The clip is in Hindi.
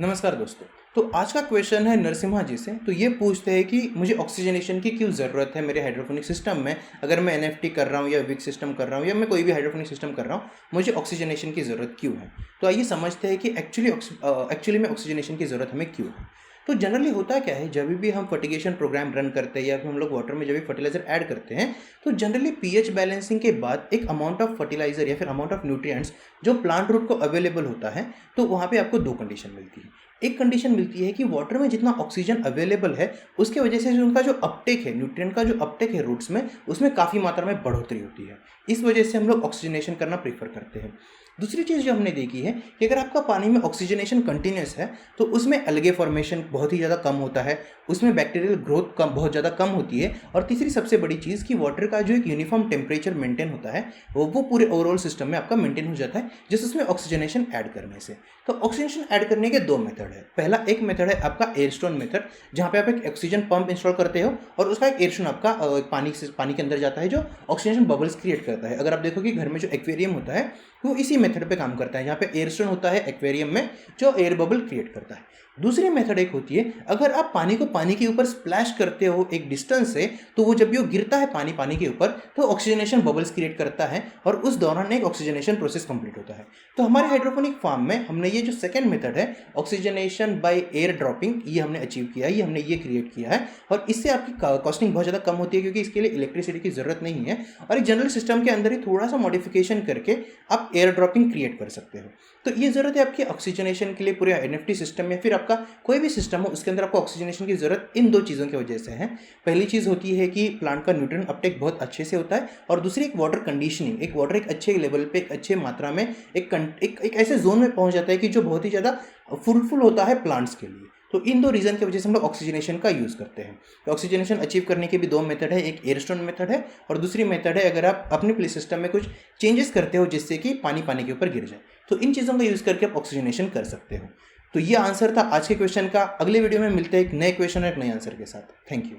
नमस्कार दोस्तों। तो आज का क्वेश्चन है नरसिम्हा जी से। तो ये पूछते हैं कि मुझे ऑक्सीजनेशन की क्यों ज़रूरत है मेरे हाइड्रोफोनिक सिस्टम में। अगर मैं एनएफटी कर रहा हूँ या विक सिस्टम कर रहा हूँ या मैं कोई भी हाइड्रोफोनिक सिस्टम कर रहा हूँ, मुझे ऑक्सीजनेशन की ज़रूरत क्यों है। तो आइए समझते हैं कि एक्चुअली में ऑक्सीजनेशन की ज़रूरत हमें क्यों है। तो जनरली होता क्या है, जब भी हम फर्टिगेशन प्रोग्राम रन करते हैं या फिर हम लोग वाटर में जब भी फर्टिलाइजर ऐड करते हैं, तो जनरली पीएच बैलेंसिंग के बाद एक अमाउंट ऑफ फर्टिलाइजर या फिर अमाउंट ऑफ न्यूट्रिएंट्स जो प्लांट रूट को अवेलेबल होता है, तो वहाँ पे आपको दो कंडीशन मिलती है। एक कंडीशन मिलती है कि वाटर में जितना ऑक्सीजन अवेलेबल है उसके वजह से जो उनका जो अपटेक है, न्यूट्रिएंट का जो अपटेक है रूट्स में, उसमें काफ़ी मात्रा में बढ़ोतरी होती है। इस वजह से हम लोग ऑक्सीजनेशन करना प्रेफर करते हैं। दूसरी चीज़ जो हमने देखी है कि अगर आपका पानी में ऑक्सीजनेशन कंटिन्यूस है तो उसमें अलगे फॉर्मेशन बहुत ही ज़्यादा कम होता है, उसमें बैक्टीरियल ग्रोथ कम बहुत ज़्यादा कम होती है। और तीसरी सबसे बड़ी चीज़ कि वाटर का जो एक यूनिफॉर्म टेम्परेचर मेंटेन होता है वो पूरे ओवरऑल सिस्टम में आपका मेंटेन हो जाता है, जिस उसमें ऑक्सीजनेशन ऐड करने से। तो ऑक्सीजनेशन ऐड करने के दो मेथड है। पहला एक मेथड है आपका एयरस्टोन मेथड, जहाँ पे आप एक ऑक्सीजन पंप इंस्टॉल करते हो और उसका एक एयरस्टोन आपका पानी के अंदर जाता है जो ऑक्सीजन बबल्स क्रिएट करता है। अगर आप देखोगे घर में जो एक्वेरियम होता है वो इसी मेथड पे काम करता है, जहाँ पे एयरस्टोन होता है एक्वेरियम में जो एयर बबल क्रिएट करता है। दूसरी मेथड एक होती है, अगर आप पानी को पानी के ऊपर स्प्लैश करते हो एक डिस्टेंस से, तो वो जब भी वो गिरता है पानी के ऊपर तो ऑक्सीजनेशन बबल्स क्रिएट करता है और उस दौरान एक ऑक्सीजनेशन प्रोसेस कंप्लीट होता है। तो हमारे हाइड्रोपोनिक फार्म में हमने ये जो सेकंड मेथड है ऑक्सीजनेशन बाय एयर ड्रॉपिंग, ये हमने अचीव किया है, ये हमने ये क्रिएट किया है। और इससे आपकी कॉस्टिंग बहुत ज़्यादा कम होती है, क्योंकि इसके लिए इलेक्ट्रिसिटी की ज़रूरत नहीं है और एक जनरल सिस्टम के अंदर ही थोड़ा सा मॉडिफिकेशन करके आप एयर ड्रॉपिंग क्रिएट कर सकते हो। तो ये ज़रूरत है आपकी ऑक्सीजनेशन के लिए पूरे एनएफटी सिस्टम में, फिर आपका कोई भी सिस्टम हो उसके अंदर आपको ऑक्सीजनेशन की ज़रूरत इन दो चीज़ों की वजह से है। पहली चीज़ होती है कि प्लांट का न्यूट्रिएंट अपटेक बहुत अच्छे से होता है, और दूसरी एक वाटर कंडीशनिंग, एक वाटर एक अच्छे लेवल पे एक अच्छे मात्रा में एक ऐसे जोन में पहुंच जाता है कि जो बहुत ही ज़्यादा फ्रूटफुल होता है प्लांट्स के लिए। तो इन दो रीज़न की वजह से हम लोग ऑक्सीजनेशन का यूज़ करते हैं। तो ऑक्सीजनेशन अचीव करने के भी दो मेथड है, एक एयरस्टोन मेथड है और दूसरी मेथड है अगर आप अपने प्ले सिस्टम में कुछ चेंजेस करते हो जिससे कि पानी के ऊपर गिर जाए, तो इन चीज़ों का यूज़ करके आप ऑक्सीजनेशन कर सकते हो। तो ये आंसर था आज के क्वेश्चन का। अगले वीडियो में मिलते हैं एक नए क्वेश्चन और एक नए आंसर के साथ। Thank you.